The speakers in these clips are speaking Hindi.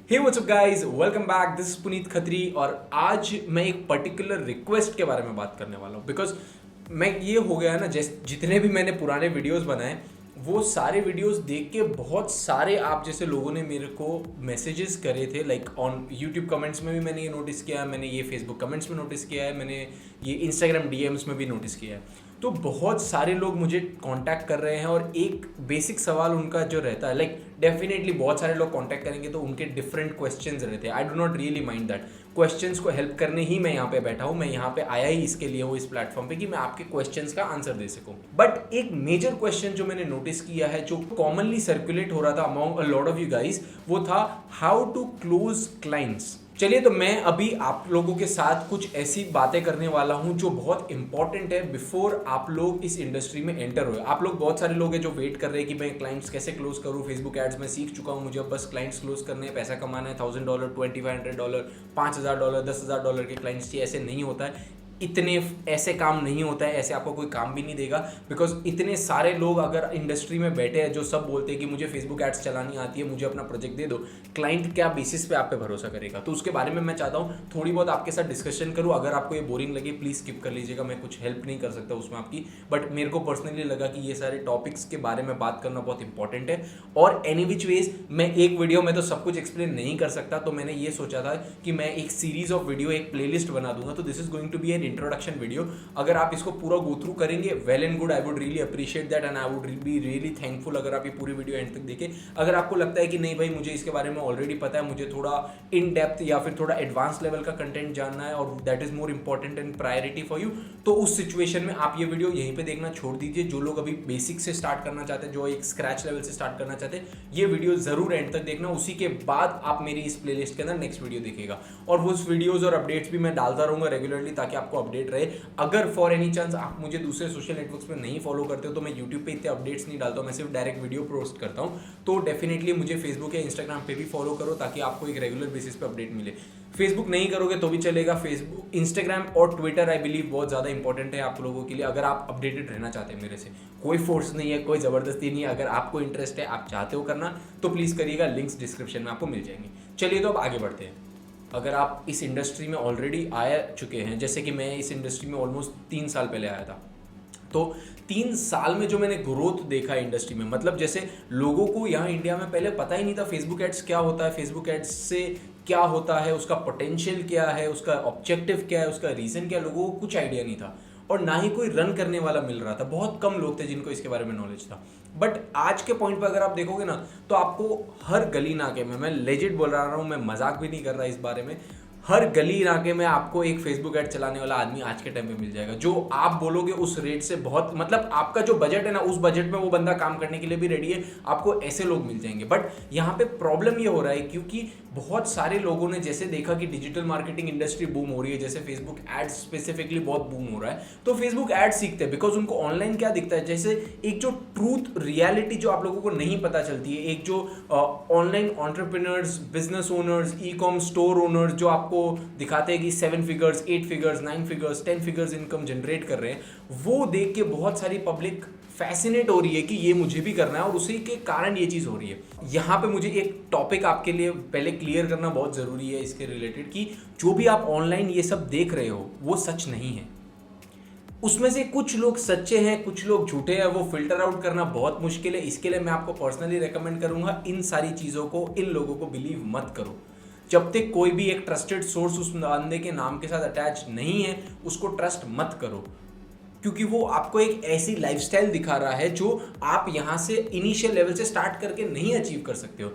Hey what's up guys, welcome back. This is Puneet Khatri और आज मैं एक पर्टिकुलर रिक्वेस्ट के बारे में बात करने वाला हूँ। बिकॉज मैं ये हो गया है ना, जितने भी मैंने पुराने वीडियोस बनाए वो सारे वीडियोस देख के बहुत सारे आप जैसे लोगों ने मेरे को मैसेजेस करे थे। लाइक ऑन यूट्यूब कमेंट्स में भी मैंने ये नोटिस किया है, मैंने ये फेसबुक कमेंट्स में नोटिस किया है, मैंने ये इंस्टाग्राम डीएम्स में भी नोटिस किया है। तो बहुत सारे लोग मुझे कांटेक्ट कर रहे हैं और एक बेसिक सवाल उनका जो रहता है, लाइक डेफिनेटली बहुत सारे लोग कांटेक्ट करेंगे तो उनके डिफरेंट क्वेश्चंस रहते हैं। I do not really mind that. Questions को हेल्प करने ही मैं यहाँ पे बैठा हूँ, मैं यहाँ पे आया ही इसके लिए हूँ इस प्लेटफॉर्म पे कि मैं आपके क्वेश्चंस का आंसर दे सकूँ। बट एक मेजर क्वेश्चन जो मैंने नोटिस किया है, जो कॉमनली सर्कुलेट हो रहा था among a lot of you guys, वो था हाउ टू क्लोज क्लाइंट्स। चलिए, तो मैं अभी आप लोगों के साथ कुछ ऐसी बातें करने वाला हूं जो बहुत इंपॉर्टेंट है बिफोर आप लोग इस इंडस्ट्री में एंटर हुए। आप लोग बहुत सारे लोग हैं जो वेट कर रहे हैं कि मैं क्लाइंट्स कैसे क्लोज करूं। फेसबुक एड्स में सीख चुका हूं, मुझे अब बस क्लाइंट्स क्लोज करने हैं, पैसा कमाना है। $1000, $2500, $5000, $10,000 के क्लाइंट्स चाहिए। ऐसे नहीं होता है, इतने ऐसे काम नहीं होता है, ऐसे आपको कोई काम भी नहीं देगा। बिकॉज इतने सारे लोग अगर इंडस्ट्री में बैठे हैं जो सब बोलते हैं कि मुझे फेसबुक एड्स चलानी आती है, मुझे अपना प्रोजेक्ट दे दो, क्लाइंट क्या बेसिस पे आप पे भरोसा करेगा? तो उसके बारे में मैं चाहता हूँ थोड़ी बहुत आपके साथ डिस्कशन करूँ। अगर आपको ये बोरिंग लगे प्लीज़ स्किप कर लीजिएगा, मैं कुछ हेल्प नहीं कर सकता उसमें आपकी। बट मेरे को पर्सनली लगा कि ये सारे टॉपिक्स के बारे में बात करना बहुत इंपॉर्टेंट है। और एनी विच वेज मैं एक वीडियो में तो सब कुछ एक्सप्लेन नहीं कर सकता, तो मैंने ये सोचा था कि मैं एक सीरीज ऑफ वीडियो, एक प्लेलिस्ट बना दूंगा। तो this is going to be an introduction video. अगर आप इसको पूरा गो थ्रू करेंगे, well and good, I would really appreciate that and I would be really thankful अगर आप ये पूरी वीडियो एंड तक देखें। अगर आपको लगता है कि नहीं भाई मुझे इसके बारे में ऑलरेडी पता है, मुझे थोड़ा इन डेप्थ या फिर थोड़ा एडवांस लेवल का कंटेंट जानना है और that is more important and priority for you, तो उस सिचुएशन में आप ये वीडियो यहीं पे देखना छोड़ दीजिए। जो लोग अभी बेसिक से स्टार्ट करना चाहते हैं, जो एक स्क्रैच लेवल से स्टार्ट करना चाहते हैं, ये वीडियो जरूर एंड तक देखना। उसी के बाद आप मेरी इस प्लेलिस्ट के अंदर नेक्स्ट वीडियो देखिएगा और वो वीडियोज और अपडेट्स भी मैं डालता रहूंगा रेगुलरली, ताकि आपको अपडेट रहे। अगर फॉर एनी चांस आप मुझे दूसरे सोशल नेटवर्क्स पे नहीं फॉलो करते हो, तो मैं यूट्यूब पे इतने अपडेट्स नहीं डालता हूँ, मैं सिर्फ डायरेक्ट वीडियो पोस्ट करता हूँ। तो डेफिनेटली मुझे फेसबुक या इंस्टाग्राम पे भी फॉलो करो, ताकि आपको एक रेगुलर बेसिस पे अपडेट मिले। फेसबुक नहीं करोगे तो भी चलेगा, फेसबुक, इंस्टाग्राम और ट्विटर आई बिलीव बहुत ज़्यादा इंपॉर्टेंट है आप लोगों के लिए, अगर आप अपडेटेड रहना चाहते हैं मेरे से। कोई फोर्स नहीं है, कोई ज़बरदस्ती नहीं है। अगर आपको इंटरेस्ट है, आप चाहते हो करना, तो प्लीज़ करिएगा, लिंक्स डिस्क्रिप्शन में आपको मिल जाएंगे। चलिए, तो अब आगे बढ़ते हैं। अगर आप इस इंडस्ट्री में ऑलरेडी आ चुके हैं, जैसे कि मैं इस इंडस्ट्री में ऑलमोस्ट 3 साल पहले आया था, तो 3 साल में जो मैंने ग्रोथ देखा इंडस्ट्री में, मतलब जैसे लोगों को यहाँ इंडिया में पहले पता ही नहीं था फेसबुक एड्स क्या होता है, फेसबुक एड्स से क्या होता है, उसका पोटेंशियल क्या है, उसका ऑब्जेक्टिव क्या है, उसका रीज़न क्या है, लोगों को कुछ आइडिया नहीं था। और ना ही कोई रन करने वाला मिल रहा था, बहुत कम लोग थे जिनको इसके बारे में नॉलेज था। बट आज के पॉइंट पर अगर आप देखोगे ना, तो आपको हर गली नाके में, मैं लेजिट बोल रहा हूँ, मैं मजाक भी नहीं कर रहा इस बारे में, हर गली इलाके में आपको एक फेसबुक ऐड चलाने वाला आदमी आज के टाइम पे मिल जाएगा, जो आप बोलोगे उस रेट से बहुत, मतलब आपका जो बजट है ना, उस बजट में वो बंदा काम करने के लिए भी रेडी है। आपको ऐसे लोग मिल जाएंगे। बट यहाँ पे प्रॉब्लम ये हो रहा है क्योंकि बहुत सारे लोगों ने जैसे देखा कि डिजिटल मार्केटिंग इंडस्ट्री बूम हो रही है, जैसे फेसबुक एड्स स्पेसिफिकली बहुत बूम हो रहा है, तो फेसबुक एड सीखते हैं। बिकॉज उनको ऑनलाइन क्या दिखता है, जैसे एक जो ट्रूथ रियलिटी जो आप लोगों को नहीं पता चलती है, एक जो online entrepreneurs, business owners, e com store owners जो आपको दिखाते हैं कि 7 figures, 8 figures, 9 figures, 10 figures income generate कर रहे हैं, वो देख के बहुत सारी पब्लिक फैसिनेट हो रही है कि ये मुझे भी करना है, और उसी के कारण ये चीज़ हो रही है। यहाँ पे मुझे एक टॉपिक आपके लिए पहले क्लियर करना बहुत ज़रूरी है इसके रिलेटेड, कि जो भी आप ऑनलाइन ये सब देख रहे हो वो सच नहीं है। उसमें से कुछ लोग सच्चे हैं, कुछ लोग झूठे हैं, वो फिल्टर आउट करना बहुत मुश्किल है। इसके लिए मैं आपको पर्सनली रेकमेंड करूंगा, इन सारी चीज़ों को, इन लोगों को बिलीव मत करो। जब तक कोई भी एक ट्रस्टेड सोर्स उस बंदे के नाम के साथ अटैच नहीं है, उसको ट्रस्ट मत करो, क्योंकि वो आपको एक ऐसी लाइफस्टाइल दिखा रहा है जो आप यहाँ से इनिशियल लेवल से स्टार्ट करके नहीं अचीव कर सकते हो।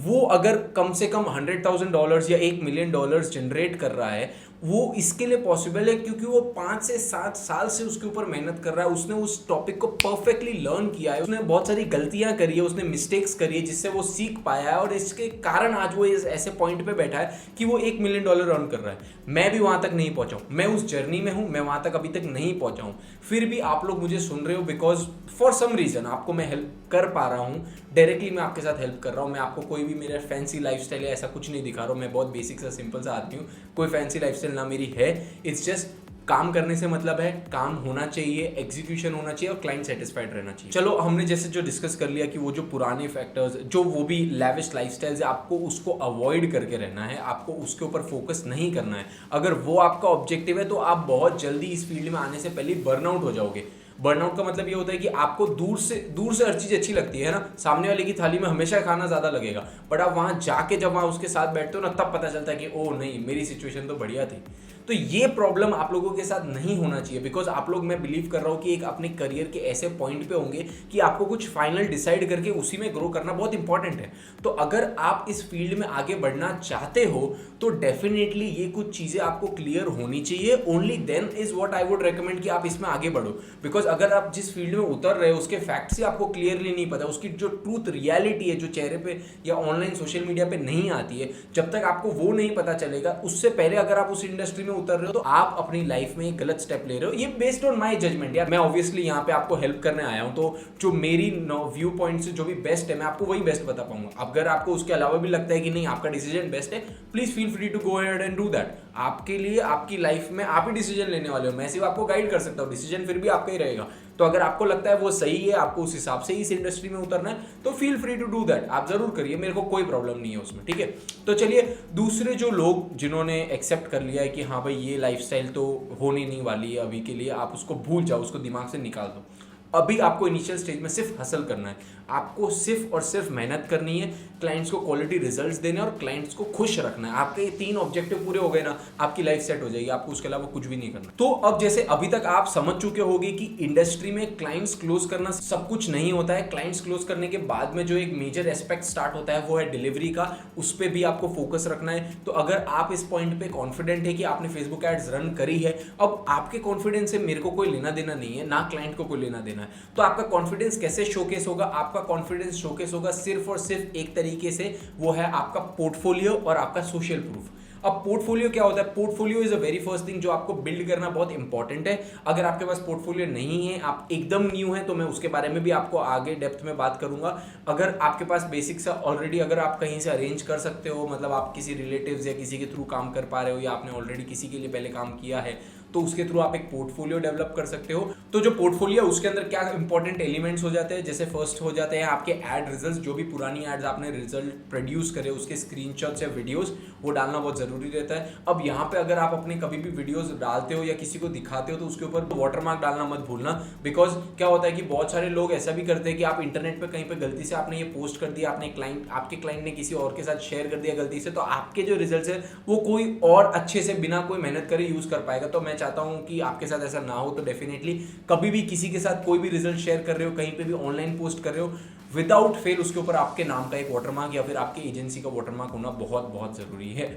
वो अगर कम से कम $100,000 या $1,000,000 जनरेट कर रहा है, वो इसके लिए पॉसिबल है क्योंकि वो 5 से 7 साल से उसके ऊपर मेहनत कर रहा है। उसने उस टॉपिक को परफेक्टली लर्न किया है, उसने बहुत सारी गलतियां करी है, उसने मिस्टेक्स करी है, जिससे वो सीख पाया है, और इसके कारण आज वो इस ऐसे पॉइंट पे बैठा है कि वो $1,000,000 अर्न कर रहा है। मैं भी वहां तक नहीं पहुंचा हूं, मैं उस जर्नी में हूं, मैं वहां तक अभी तक नहीं पहुंचा हूं। फिर भी आप लोग मुझे सुन रहे हो बिकॉज फॉर सम रीजन आपको मैं हेल्प कर पा रहा हूं, डायरेक्टली मैं आपके साथ हेल्प कर रहा हूं। मैं आपको कोई भी मेरा फैंसी लाइफस्टाइल है ऐसा कुछ नहीं दिखा रहा हूं, मैं बहुत बेसिक सा सिंपल सा आदमी हूं, कोई फैंसी लाइफस्टाइल ना मेरी है। इट्स जस्ट काम करने से मतलब है काम होना चाहिए, एग्जीक्यूशन होना चाहिए और क्लाइंट सेटिस्फाइड रहना चाहिए। चलो हमने जैसे जो डिस्कस कर लिया कि वो जो पुराने फैक्टर्स, जो वो भी लैविश लाइफस्टाइल है, आपको उसको अवॉइड करके रहना है, आपको उसके ऊपर फोकस नहीं करना है। अगर वो आपका ऑब्जेक्टिव है तो आप बहुत जल्दी इस फील्ड में आने से पहले बर्नआउट हो जाओगे। बर्नआउट का मतलब ये होता है कि आपको दूर से हर चीज़ अच्छी लगती है ना, सामने वाले की थाली में हमेशा खाना ज़्यादा लगेगा, बट आप वहाँ जाके जब वहाँ उसके साथ बैठते हो ना, तब पता चलता है कि ओ नहीं, मेरी सिचुएशन तो बढ़िया थी। तो ये प्रॉब्लम आप लोगों के साथ नहीं होना चाहिए, बिकॉज आप लोग, मैं बिलीव कर रहा हूँ कि एक अपने करियर के ऐसे पॉइंट पे होंगे कि आपको कुछ फाइनल डिसाइड करके उसी में ग्रो करना बहुत इंपॉर्टेंट है। तो अगर आप इस फील्ड में आगे बढ़ना चाहते हो तो डेफिनेटली ये कुछ चीज़ें आपको क्लियर होनी चाहिए। Only then is what I would recommend कि आप इसमें आगे बढ़ो। बिकॉज अगर आप जिस फील्ड में उतर रहे हो उसके फैक्ट्स ही आपको क्लियरली नहीं पता, उसकी जो ट्रूथ रियलिटी है जो चेहरे पे या ऑनलाइन सोशल मीडिया पे नहीं आती है, जब तक आपको वो नहीं पता चलेगा, उससे पहले अगर आप उस इंडस्ट्री में उतर रहे हो तो आप अपनी लाइफ में एक गलत स्टेप ले रहे हो। ये बेस्ड ऑन माई जजमेंट यार, मैं ऑब्वियसली यहाँ पे आपको हेल्प करने आया हूँ, तो जो मेरी व्यू पॉइंट से जो भी बेस्ट है मैं आपको वही बेस्ट बता पाऊंगा। अगर आपको उसके अलावा भी लगता है कि नहीं आपका डिसीजन बेस्ट है, please feel free to go ahead and do that. आपके लिए आपकी लाइफ में आप ही डिसीजन लेने वाले हो, मैं सिर्फ आपको गाइड कर सकता हूँ, डिसीजन फिर भी आपका ही रहेगा। तो अगर आपको लगता है वो सही है, आपको उस हिसाब से ही इस इंडस्ट्री में उतरना है, तो feel free to do that, आप जरूर करिए, मेरे को कोई प्रॉब्लम नहीं है उसमें, ठीक है। तो चलिए, दूसरे जो लोग जिन्होंने एक्सेप्ट कर लिया है कि हाँ भाई ये लाइफस्टाइल तो होने नहीं वाली है अभी के लिए, आप उसको भूल जाओ, उसको दिमाग से निकाल दो। अभी आपको इनिशियल स्टेज में सिर्फ हसल करना है, आपको सिर्फ और सिर्फ मेहनत करनी है, क्लाइंट्स को क्वालिटी रिजल्ट्स देने और क्लाइंट्स को खुश रखना है। आपके ये 3 ऑब्जेक्टिव पूरे हो गए ना, आपकी लाइफ सेट हो जाएगी, आपको उसके अलावा कुछ भी नहीं करना। तो अब जैसे अभी तक आप समझ चुके होंगे कि इंडस्ट्री में क्लाइंट्स क्लोज करना सब कुछ नहीं होता है। क्लाइंट्स क्लोज करने के बाद में जो एक मेजर एस्पेक्ट स्टार्ट होता है वो है डिलीवरी का, उस पर भी आपको फोकस रखना है। तो अगर आप इस पॉइंट पे कॉन्फिडेंट है कि आपने फेसबुक एड्स रन करी है, अब आपके कॉन्फिडेंस से मेरे को कोई लेना देना नहीं है, ना क्लाइंट को कोई लेना देना है। तो आपका कॉन्फिडेंस कैसे शोकेस होगा? आपका कॉन्फिडेंस शोकेस होगा सिर्फ और सिर्फ एक तरीके से, वो है आपका पोर्टफोलियो और आपका सोशल प्रूफ। अब पोर्टफोलियो क्या होता है? Portfolio is a very first thing जो आपको बिल्ड करना बहुत इंपॉर्टेंट है। अगर आपके पास पोर्टफोलियो नहीं है, आप एकदम न्यू है, तो मैं उसके बारे में भी आपको आगे डेप्थ में बात करूंगा। अगर आपके पास बेसिक सा ऑलरेडी, अगर आप कहीं से अरेंज कर सकते हो, मतलब आप किसी रिलेटिव्स या किसी के थ्रू काम कर पा रहे हो, या आपने ऑलरेडी किसी के लिए पहले काम किया है, तो उसके थ्रू आप एक पोर्टफोलियो डेवलप कर सकते हो। तो जो पोर्टफोलियो, उसके अंदर क्या इंपॉर्टेंट एलिमेंट्स हो जाते हैं? जैसे फर्स्ट हो जाते हैं आपके एड रिजल्ट्स, जो भी पुरानी एड्स आपने रिजल्ट प्रोड्यूस करे उसके स्क्रीनशॉट्स या वीडियोस, वो डालना बहुत जरूरी रहता है। अब यहाँ पे अगर आप अपने कभी भी वीडियोस डालते हो या किसी को दिखाते हो, तो उसके ऊपर वाटरमार्क डालना मत भूलना। बिकॉज क्या होता है कि बहुत सारे लोग ऐसा भी करते हैं कि आप इंटरनेट पे कहीं पे गलती से आपने ये पोस्ट कर दिया, आपके क्लाइंट ने किसी और के साथ शेयर कर दिया गलती से, तो आपके जो रिजल्ट्स है वो कोई और अच्छे से बिना कोई मेहनत करे यूज कर पाएगा। तो मैं चाहता हूँ कि आपके साथ ऐसा ना हो। तो डेफिनेटली कभी भी किसी के साथ कोई भी रिजल्ट शेयर कर रहे हो, कहीं पे भी ऑनलाइन पोस्ट कर रहे हो, विदाउट फेल उसके ऊपर आपके नाम का एक वाटरमार्क या फिर आपके एजेंसी का वाटरमार्क होना बहुत बहुत जरूरी है।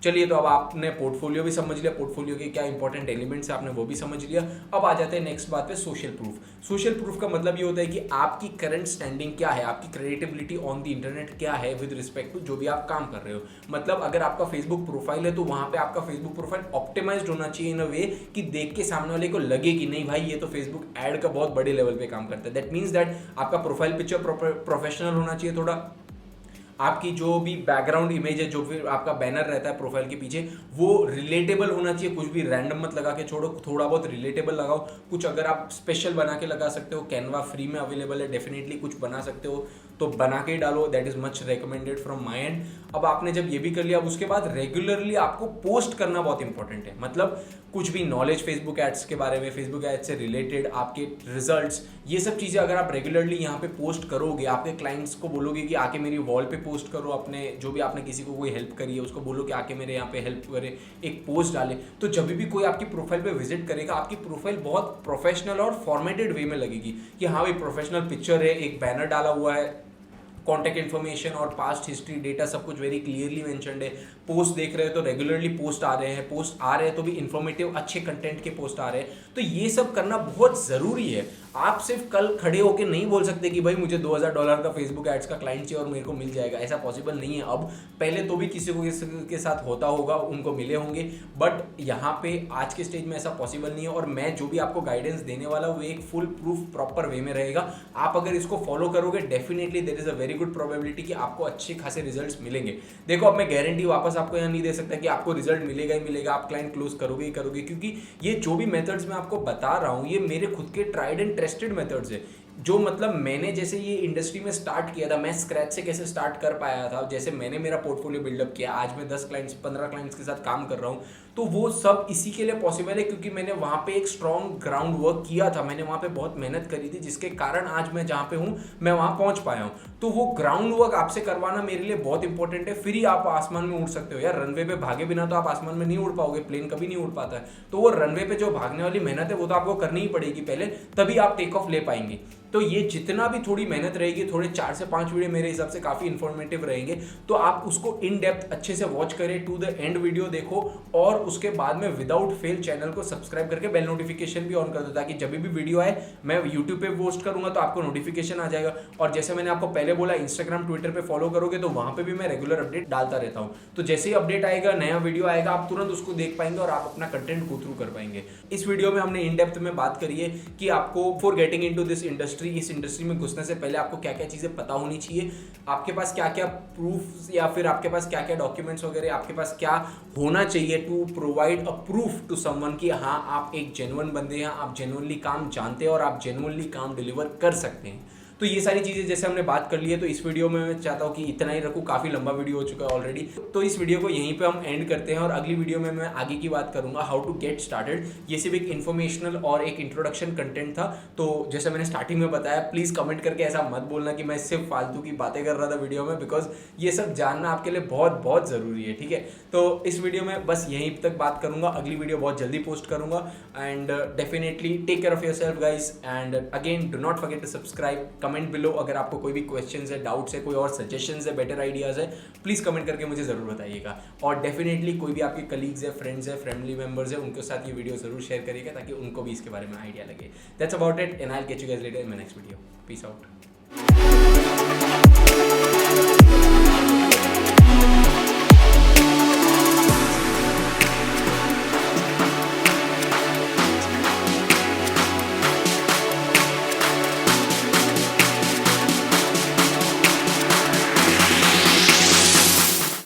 चलिए, तो अब आपने पोर्टफोलियो भी समझ लिया, पोर्टफोलियो के क्या इंपॉर्टेंट एलिमेंट्स है आपने वो भी समझ लिया। अब आ जाते हैं नेक्स्ट बात पे, सोशल प्रूफ। सोशल प्रूफ का मतलब ये होता है कि आपकी करंट स्टैंडिंग क्या है, आपकी क्रेडिटेबिलिटी ऑन द इंटरनेट क्या है विद रिस्पेक्ट टू जो भी आप काम कर रहे हो। मतलब अगर आपका फेसबुक प्रोफाइल है तो वहां पे आपका फेसबुक प्रोफाइल ऑप्टिमाइज्ड होना चाहिए इन अ वे कि देख के सामने वाले को लगे कि नहीं भाई ये तो फेसबुक एड का बहुत बड़े लेवल पे काम करता है। दैट मीन्स दैट आपका प्रोफाइल पिक्चर प्रोफेशनल होना चाहिए थोड़ा, आपकी जो भी बैकग्राउंड इमेज है, जो फिर आपका बैनर रहता है प्रोफाइल के पीछे, वो रिलेटेबल होना चाहिए। कुछ भी रैंडम मत लगा के छोड़ो, थोड़ा बहुत रिलेटेबल लगाओ। कुछ अगर आप स्पेशल बना के लगा सकते हो, कैनवा फ्री में अवेलेबल है, डेफिनेटली कुछ बना सकते हो तो बना के डालो, that is much recommended from my and. अब आपने जब ये भी कर लिया, अब उसके बाद रेगुलरली आपको पोस्ट करना बहुत इंपॉर्टेंट है। मतलब कुछ भी नॉलेज फेसबुक एड्स के बारे में, फेसबुक एड्स से रिलेटेड आपके रिजल्ट्स, ये सब चीज़ें अगर आप रेगुलरली यहाँ पे पोस्ट करोगे, आपके क्लाइंट्स को बोलोगे कि आके मेरी वॉल पे पोस्ट करो, अपने जो भी आपने किसी को कोई हेल्प करी है उसको बोलो कि आके मेरे यहाँ पे हेल्प करे, एक पोस्ट डाले, तो जब भी कोई आपकी प्रोफाइल पे विजिट करेगा, आपकी प्रोफाइल बहुत प्रोफेशनल और फॉर्मेटेड वे में लगेगी कि हाँ भाई प्रोफेशनल पिक्चर है, एक बैनर डाला हुआ है, कॉन्टैक्ट इन्फॉर्मेशन और पास्ट हिस्ट्री डेटा सब कुछ वेरी क्लियरली मेंशन्ड है। पोस्ट देख रहे हो तो रेगुलरली पोस्ट आ रहे हैं, पोस्ट आ रहे हैं तो भी इन्फॉर्मेटिव अच्छे कंटेंट के पोस्ट आ रहे हैं। तो ये सब करना बहुत ज़रूरी है। आप सिर्फ कल खड़े होकर नहीं बोल सकते कि भाई मुझे $2000 का फेसबुक एड्स का क्लाइंट चाहिए और मेरे को मिल जाएगा, ऐसा पॉसिबल नहीं है। अब पहले तो भी किसी को के साथ होता होगा, उनको मिले होंगे, बट यहाँ पे आज के स्टेज में ऐसा पॉसिबल नहीं है। और मैं जो भी आपको गाइडेंस देने वाला वो एक फुल प्रूफ प्रॉपर वे में रहेगा। आप अगर इसको फॉलो करोगे, definitely there is a very good probability कि आपको अच्छे खासे रिजल्ट्स मिलेंगे। देखो अब मैं गारंटी वापस आपको यहाँ नहीं दे सकता कि आपको रिजल्ट मिलेगा ही मिलेगा, आप क्लाइंट क्लोज करोगे ही करोगे, क्योंकि ये जो भी मेथड्स मैं आपको बता रहा हूँ ये मेरे खुद के ट्राइड एंड ट्रस्टेड मेथड्स है। जो मतलब मैंने जैसे ये इंडस्ट्री में स्टार्ट किया था, मैं स्क्रैच से कैसे स्टार्ट कर पाया था, जैसे मैंने मेरा पोर्टफोलियो बिल्डअप किया, आज मैं 10 क्लाइंट्स 15 क्लाइंट्स के साथ काम कर रहा हूँ, तो वो सब इसी के लिए पॉसिबल है क्योंकि मैंने वहाँ पे एक स्ट्रॉन्ग ग्राउंड वर्क किया था, मैंने वहाँ पे बहुत मेहनत करी थी, जिसके कारण आज मैं जहाँ पे हूँ मैं वहाँ पहुँच पाया हूँ। तो वो ग्राउंड वर्क आपसे करवाना मेरे लिए बहुत इंपॉर्टेंट है, फिर ही आप आसमान में उड़ सकते हो यार। रनवे पे भागे बिना तो आप आसमान में नहीं उड़ पाओगे, प्लेन कभी नहीं उड़ पाता है। तो वो रनवे पे जो भागने वाली मेहनत है वो तो आपको करनी ही पड़ेगी पहले, तभी आप टेक ऑफ ले पाएंगे। तो ये जितना भी थोड़ी मेहनत रहेगी, थोड़े 4 से 5 वीडियो मेरे हिसाब से काफ़ी इन्फॉर्मेटिव रहेंगे, तो आप उसको इन डेप्थ अच्छे से वॉच करें, टू द एंड वीडियो देखो, और उसके बाद में विदाउट फेल चैनल को सब्सक्राइब करके बेल नोटिफिकेशन भी ऑन कर दो, ताकि जब भी वीडियो आए मैं यूट्यूब पे पोस्ट करूंगा तो आपको नोटिफिकेशन आ जाएगा। और जैसे मैंने आपको पहले बोला, इंस्टाग्राम ट्विटर पे फॉलो करोगे तो वहाँ पे भी मैं रेगुलर अपडेट डालता रहता हूँ। तो जैसे ही अपडेट आएगा, नया वीडियो आएगा, आप तुरंत उसको देख पाएंगे और आप अपना कंटेंट गो थ्रू कर पाएंगे। इस वीडियो में हमने इन डेप्थ में बात करी है कि आपको for getting into this industry, इस इंडस्ट्री में घुसने से पहले आपको क्या क्या चीज़ें पता होनी चाहिए, आपके पास क्या क्या प्रूफ या फिर आपके पास क्या क्या डॉक्यूमेंट्स वगैरह, आपके पास क्या होना चाहिए to provide a proof to someone कि हाँ आप एक जेन्युइन बंदे हैं, आप जेन्युइनली काम जानते हैं और आप जेन्युइनली काम डिलीवर कर सकते हैं। तो ये सारी चीज़ें जैसे हमने बात कर ली है, तो इस वीडियो में मैं चाहता हूँ कि इतना ही रखूँ, काफ़ी लंबा वीडियो हो चुका है ऑलरेडी। तो इस वीडियो को यहीं पे हम एंड करते हैं और अगली वीडियो में मैं आगे की बात करूँगा, हाउ टू गेट स्टार्टेड। ये सिर्फ एक इन्फॉर्मेशनल और एक इंट्रोडक्शन कंटेंट था। तो जैसे मैंने स्टार्टिंग में बताया, प्लीज़ कमेंट करके ऐसा मत बोलना कि मैं सिर्फ फालतू की बातें कर रहा था वीडियो में, बिकॉज ये सब जानना आपके लिए बहुत बहुत ज़रूरी है, ठीक है। तो इस वीडियो में बस यहीं तक बात करूँगा, अगली वीडियो बहुत जल्दी पोस्ट करूँगा। And definitely take care of yourself guys, and again do not forget to subscribe. Comment below अगर आपको कोई भी क्वेश्चंस है, डाउट्स है, कोई और सजेशंस है, बेटर आइडियाज़ है, प्लीज़ कमेंट करके मुझे ज़रूर बताइएगा। और डेफिनेटली कोई भी आपके कलीग्स है, फ्रेंड्स है, फैमिली मेंबर्स है, उनके साथ ये वीडियो ज़रूर शेयर करिएगा ताकि उनको भी इसके बारे में आइडिया लगे। That's about it, and I will catch you guys later in my next video. Peace out.